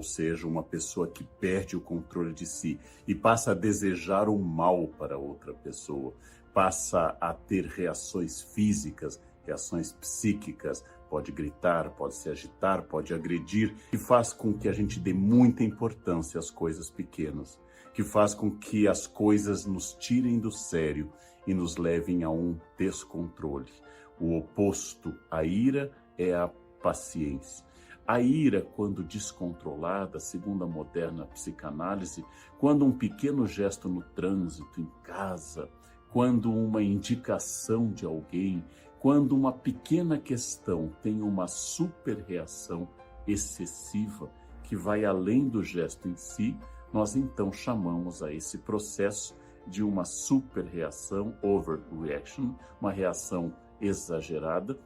ou seja, uma pessoa que perde o controle de si e passa a desejar o mal para outra pessoa, passa a ter reações físicas, reações psíquicas, pode gritar, pode se agitar, pode agredir, que faz com que a gente dê muita importância às coisas pequenas, que faz com que as coisas nos tirem do sério e nos levem a um descontrole. O oposto à ira é a paciência. A ira, quando descontrolada, segundo a moderna psicanálise, quando um pequeno gesto no trânsito, em casa, quando uma indicação de alguém, quando uma pequena questão tem uma superreação excessiva que vai além do gesto em si, nós então chamamos a esse processo de uma superreação, overreaction, uma reação exagerada,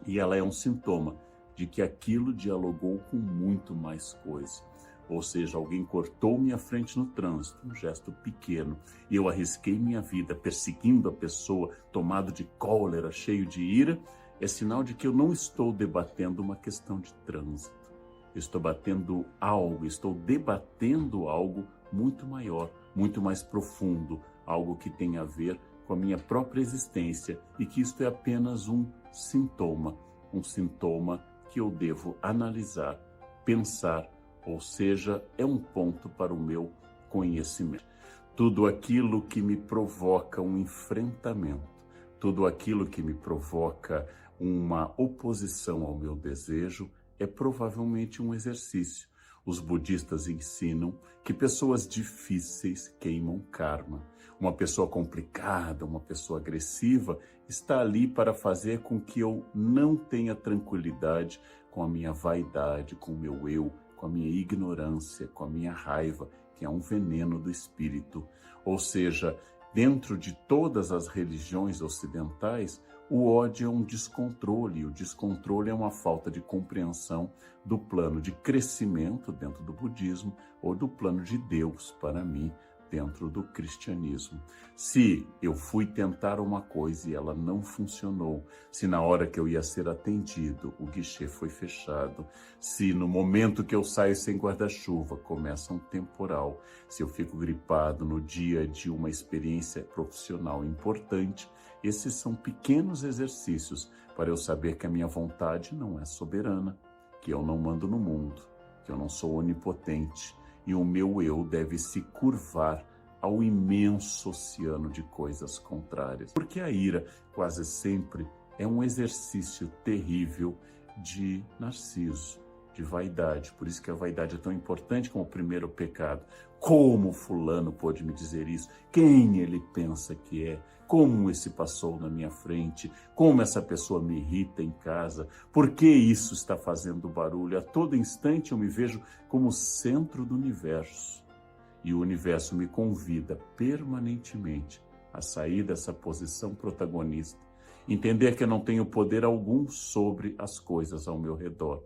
e ela é um sintoma de que aquilo dialogou com muito mais coisa. Ou seja, alguém cortou minha frente no trânsito, um gesto pequeno, e eu arrisquei minha vida perseguindo a pessoa, tomado de cólera, cheio de ira, é sinal de que eu não estou debatendo uma questão de trânsito. Eu estou estou debatendo algo muito maior, muito mais profundo, algo que tem a ver com a minha própria existência e que isto é apenas um sintoma que eu devo analisar, pensar, ou seja, é um ponto para o meu conhecimento. Tudo aquilo que me provoca um enfrentamento, tudo aquilo que me provoca uma oposição ao meu desejo é provavelmente um exercício. Os budistas ensinam que pessoas difíceis queimam karma. Uma pessoa complicada, uma pessoa agressiva, está ali para fazer com que eu não tenha tranquilidade com a minha vaidade, com o meu eu, com a minha ignorância, com a minha raiva, que é um veneno do espírito. Ou seja, dentro de todas as religiões ocidentais, o ódio é um descontrole. O descontrole é uma falta de compreensão do plano de crescimento dentro do budismo ou do plano de Deus para mim dentro do cristianismo. Se eu fui tentar uma coisa e ela não funcionou, se na hora que eu ia ser atendido o guichê foi fechado, se no momento que eu saio sem guarda-chuva começa um temporal, se eu fico gripado no dia de uma experiência profissional importante, esses são pequenos exercícios para eu saber que a minha vontade não é soberana, que eu não mando no mundo, que eu não sou onipotente, e o meu eu deve se curvar ao imenso oceano de coisas contrárias. Porque a ira quase sempre é um exercício terrível de narciso, de vaidade. Por isso que a vaidade é tão importante como o primeiro pecado. Como fulano pôde me dizer isso? Quem ele pensa que é? Como esse passou na minha frente? Como essa pessoa me irrita em casa? Por que isso está fazendo barulho? A todo instante eu me vejo como centro do universo. E o universo me convida permanentemente a sair dessa posição protagonista. Entender que eu não tenho poder algum sobre as coisas ao meu redor.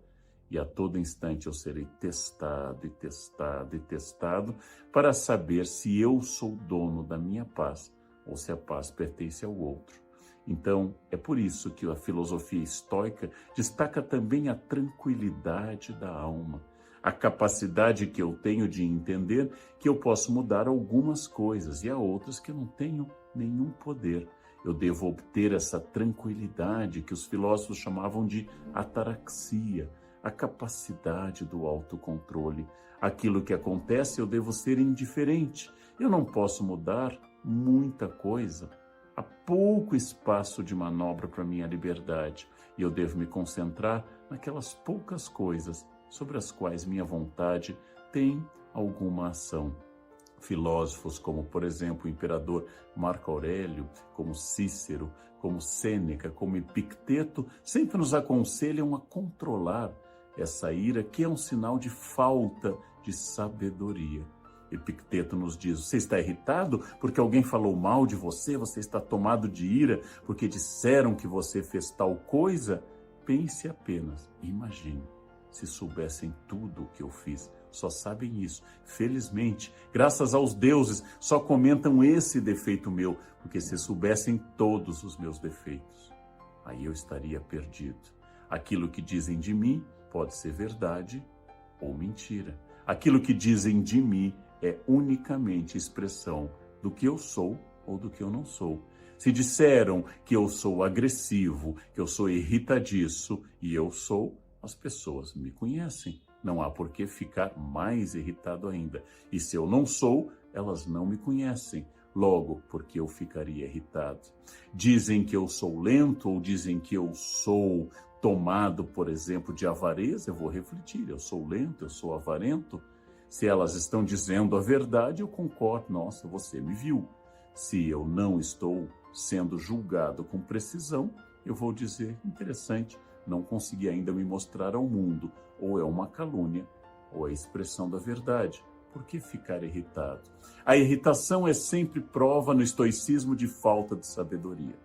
E a todo instante eu serei testado e testado e testado para saber se eu sou dono da minha paz ou se a paz pertence ao outro. Então, é por isso que a filosofia estoica destaca também a tranquilidade da alma, a capacidade que eu tenho de entender que eu posso mudar algumas coisas e há outras que eu não tenho nenhum poder. Eu devo obter essa tranquilidade que os filósofos chamavam de ataraxia, a capacidade do autocontrole. Aquilo que acontece, eu devo ser indiferente. Eu não posso mudar muita coisa. Há pouco espaço de manobra para minha liberdade e eu devo me concentrar naquelas poucas coisas sobre as quais minha vontade tem alguma ação. Filósofos como, por exemplo, o imperador Marco Aurélio, como Cícero, como Sêneca, como Epicteto, sempre nos aconselham a controlar essa ira, que é um sinal de falta de sabedoria. Epicteto nos diz: você está irritado porque alguém falou mal de você? Você está tomado de ira porque disseram que você fez tal coisa? Pense apenas, imagine, se soubessem tudo o que eu fiz. Só sabem isso. Felizmente, graças aos deuses, só comentam esse defeito meu, porque se soubessem todos os meus defeitos, aí eu estaria perdido. Aquilo que dizem de mim pode ser verdade ou mentira. Aquilo que dizem de mim é unicamente expressão do que eu sou ou do que eu não sou. Se disseram que eu sou agressivo, que eu sou irritadiço, e eu sou, as pessoas me conhecem. Não há por que ficar mais irritado ainda. E se eu não sou, elas não me conhecem. Logo, porque eu ficaria irritado. Dizem que eu sou lento ou dizem que eu sou tomado, por exemplo, de avareza. Eu vou refletir, eu sou lento, eu sou avarento. Se elas estão dizendo a verdade, eu concordo. Nossa, você me viu. Se eu não estou sendo julgado com precisão, eu vou dizer, interessante, não consegui ainda me mostrar ao mundo. Ou é uma calúnia, ou é a expressão da verdade. Por que ficar irritado? A irritação é sempre prova no estoicismo de falta de sabedoria.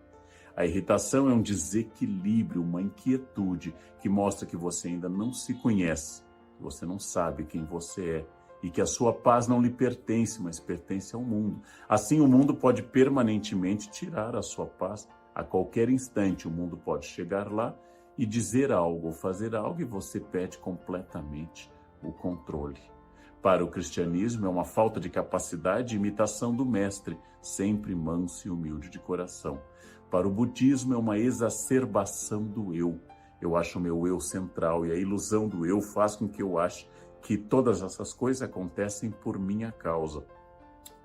A irritação é um desequilíbrio, uma inquietude que mostra que você ainda não se conhece, que você não sabe quem você é e que a sua paz não lhe pertence, mas pertence ao mundo. Assim, o mundo pode permanentemente tirar a sua paz. A qualquer instante, o mundo pode chegar lá e dizer algo ou fazer algo e você perde completamente o controle. Para o cristianismo, é uma falta de capacidade e imitação do mestre, sempre manso e humilde de coração. Para o budismo, é uma exacerbação do eu. Eu acho o meu eu central e a ilusão do eu faz com que eu ache que todas essas coisas acontecem por minha causa.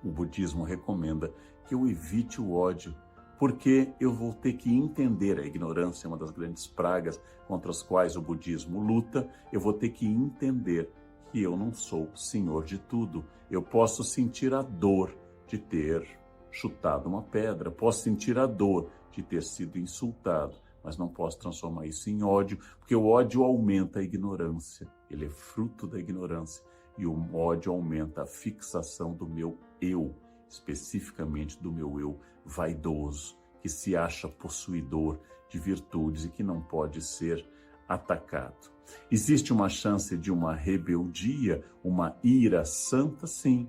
O budismo recomenda que eu evite o ódio, porque eu vou ter que entender, a ignorância é uma das grandes pragas contra as quais o budismo luta, eu vou ter que entender que eu não sou senhor de tudo. Eu posso sentir a dor de ter chutado uma pedra, posso sentir a dor de ter sido insultado, mas não posso transformar isso em ódio, porque o ódio aumenta a ignorância, ele é fruto da ignorância, e o ódio aumenta a fixação do meu eu, especificamente do meu eu vaidoso, que se acha possuidor de virtudes e que não pode ser atacado. Existe uma chance de uma rebeldia, uma ira santa? Sim.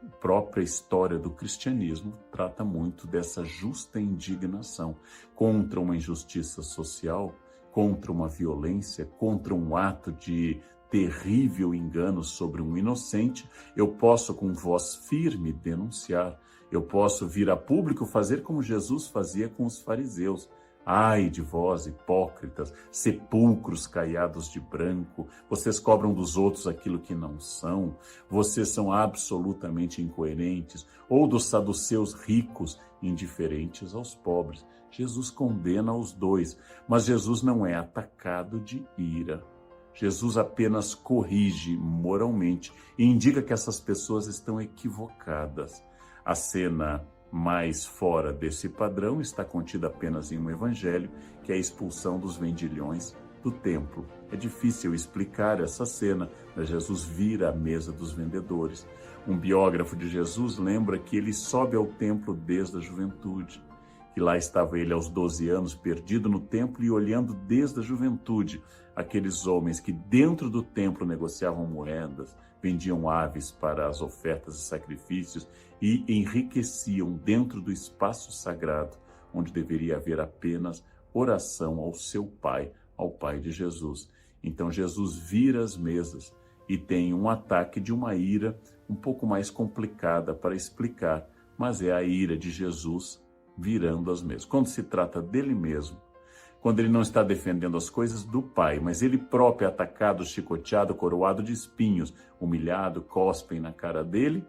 A própria história do cristianismo trata muito dessa justa indignação contra uma injustiça social, contra uma violência, contra um ato de terrível engano sobre um inocente. Eu posso, com voz firme, denunciar. Eu posso vir a público fazer como Jesus fazia com os fariseus. Ai de vós, hipócritas, sepulcros caiados de branco, vocês cobram dos outros aquilo que não são, vocês são absolutamente incoerentes, ou dos saduceus ricos, indiferentes aos pobres. Jesus condena os dois, mas Jesus não é atacado de ira. Jesus apenas corrige moralmente e indica que essas pessoas estão equivocadas. A cena mais fora desse padrão está contida apenas em um evangelho, que é a expulsão dos vendilhões do templo. É difícil explicar essa cena, mas Jesus vira a mesa dos vendedores. Um biógrafo de Jesus lembra que ele sobe ao templo desde a juventude, que lá estava ele aos 12 anos, perdido no templo e olhando desde a juventude aqueles homens que dentro do templo negociavam moedas, vendiam aves para as ofertas e sacrifícios e enriqueciam dentro do espaço sagrado, onde deveria haver apenas oração ao seu Pai, ao Pai de Jesus. Então Jesus vira as mesas e tem um ataque de uma ira um pouco mais complicada para explicar, mas é a ira de Jesus virando as mesas. Quando se trata dele mesmo, quando ele não está defendendo as coisas do Pai, mas ele próprio é atacado, chicoteado, coroado de espinhos, humilhado, cospem na cara dele,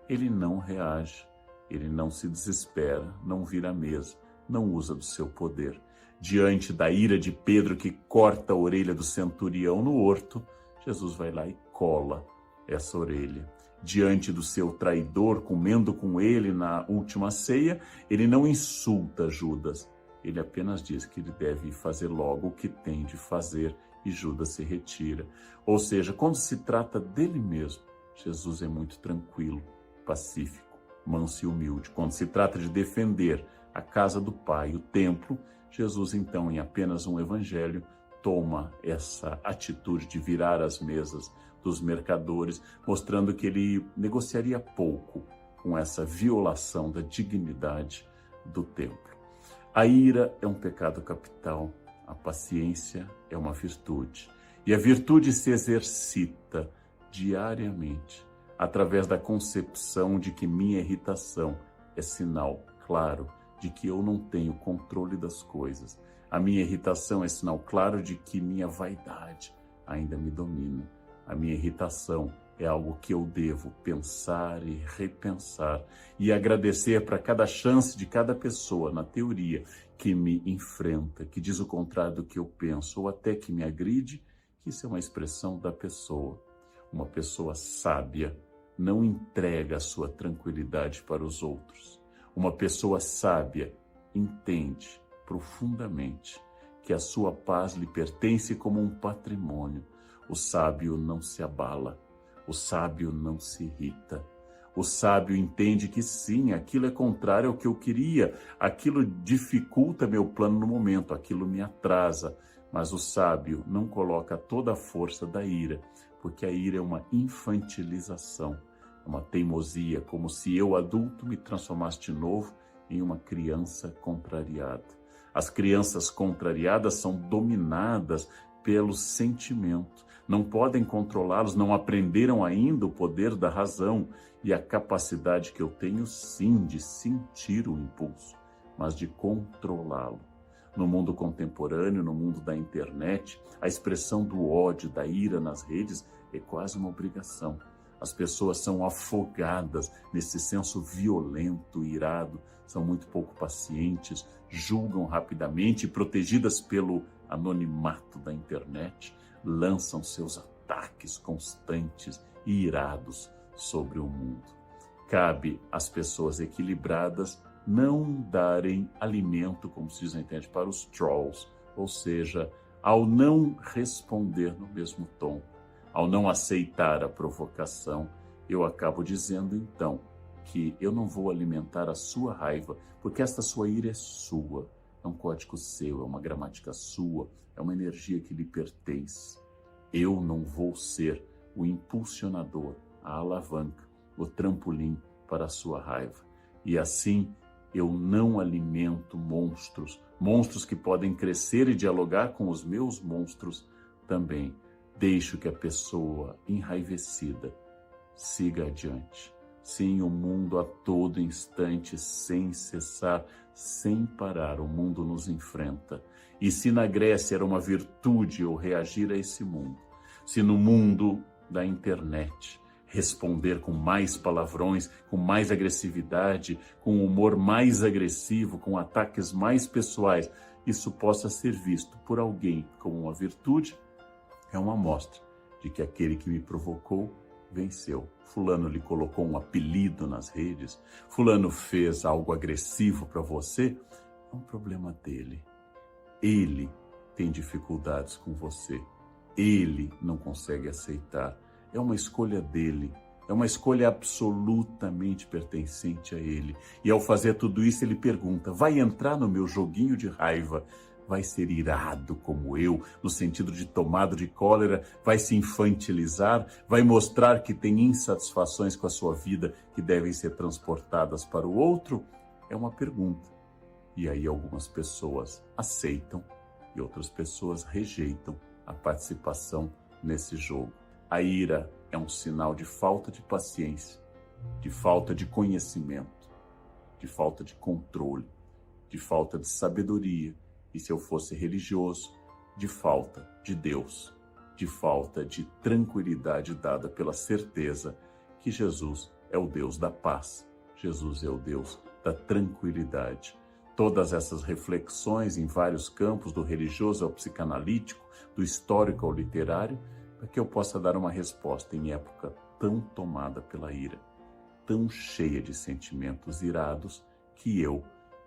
ele não reage, ele não se desespera, não vira a mesa, não usa do seu poder. Diante da ira de Pedro, que corta a orelha do centurião no horto, Jesus vai lá e cola essa orelha. Diante do seu traidor, comendo com ele na última ceia, ele não insulta Judas, ele apenas diz que ele deve fazer logo o que tem de fazer e Judas se retira. Ou seja, quando se trata dele mesmo, Jesus é muito tranquilo, pacífico, manso e humilde. Quando se trata de defender a casa do Pai, o templo, Jesus, então, em apenas um evangelho, toma essa atitude de virar as mesas dos mercadores, mostrando que ele negociaria pouco com essa violação da dignidade do templo. A ira é um pecado capital, a paciência é uma virtude. E a virtude se exercita diariamente, através da concepção de que minha irritação é sinal claro de que eu não tenho controle das coisas. A minha irritação é sinal claro de que minha vaidade ainda me domina. A minha irritação é algo que eu devo pensar e repensar e agradecer para cada chance de cada pessoa, na teoria, que me enfrenta, que diz o contrário do que eu penso ou até que me agride, que isso é uma expressão da pessoa. Uma pessoa sábia não entrega a sua tranquilidade para os outros. Uma pessoa sábia entende profundamente que a sua paz lhe pertence como um patrimônio. O sábio não se abala, o sábio não se irrita. O sábio entende que sim, aquilo é contrário ao que eu queria, aquilo dificulta meu plano no momento, aquilo me atrasa. Mas o sábio não coloca toda a força da ira, porque a ira é uma infantilização, é uma teimosia, como se eu, adulto, me transformasse de novo em uma criança contrariada. As crianças contrariadas são dominadas pelo sentimento, não podem controlá-los, não aprenderam ainda o poder da razão e a capacidade que eu tenho, sim, de sentir o impulso, mas de controlá-lo. No mundo contemporâneo, no mundo da internet, a expressão do ódio, da ira nas redes é quase uma obrigação. As pessoas são afogadas nesse senso violento, irado, são muito pouco pacientes, julgam rapidamente, protegidas pelo anonimato da internet, lançam seus ataques constantes e irados sobre o mundo. Cabe às pessoas equilibradas não darem alimento, como se diz na internet, para os trolls, ou seja, ao não responder no mesmo tom, ao não aceitar a provocação, eu acabo dizendo então que eu não vou alimentar a sua raiva, porque esta sua ira é sua, é um código seu, é uma gramática sua, é uma energia que lhe pertence. Eu não vou ser o impulsionador, a alavanca, o trampolim para a sua raiva. E assim, eu não alimento monstros, monstros que podem crescer e dialogar com os meus monstros também. Deixo que a pessoa enraivecida siga adiante. Sim, o mundo a todo instante, sem cessar, sem parar, o mundo nos enfrenta. E se na Grécia era uma virtude eu reagir a esse mundo, se no mundo da internet responder com mais palavrões, com mais agressividade, com humor mais agressivo, com ataques mais pessoais, isso possa ser visto por alguém como uma virtude, é uma amostra de que aquele que me provocou venceu. Fulano lhe colocou um apelido nas redes, fulano fez algo agressivo para você, é um problema dele. Ele tem dificuldades com você, ele não consegue aceitar, é uma escolha dele, é uma escolha absolutamente pertencente a ele. E ao fazer tudo isso ele pergunta, vai entrar no meu joguinho de raiva? Vai ser irado como eu, no sentido de tomado de cólera, vai se infantilizar, vai mostrar que tem insatisfações com a sua vida que devem ser transportadas para o outro? É uma pergunta. E aí algumas pessoas aceitam e outras pessoas rejeitam a participação nesse jogo. A ira é um sinal de falta de paciência, de falta de conhecimento, de falta de controle, de falta de sabedoria. E se eu fosse religioso, de falta de Deus, de falta de tranquilidade dada pela certeza que Jesus é o Deus da paz, Jesus é o Deus da tranquilidade. Todas essas reflexões em vários campos, do religioso ao psicanalítico, do histórico ao literário, para que eu possa dar uma resposta em época tão tomada pela ira, tão cheia de sentimentos irados, que eu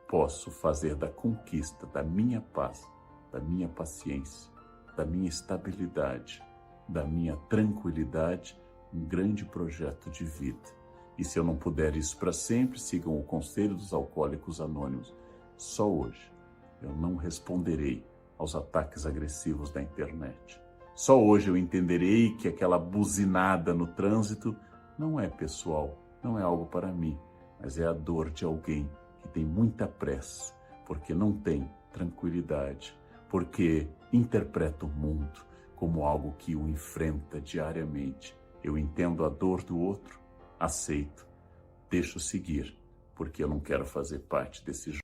posso fazer da conquista da minha paz, da minha paciência, da minha estabilidade, da minha tranquilidade, um grande projeto de vida. E se eu não puder isso para sempre, sigam o conselho dos alcoólicos anônimos. Só hoje eu não responderei aos ataques agressivos da internet. Só hoje eu entenderei que aquela buzinada no trânsito não é pessoal, não é algo para mim, mas é a dor de alguém que tem muita pressa, porque não tem tranquilidade, porque interpreta o mundo como algo que o enfrenta diariamente Eu entendo a dor do outro, aceito, deixo seguir, porque eu não quero fazer parte desse jogo.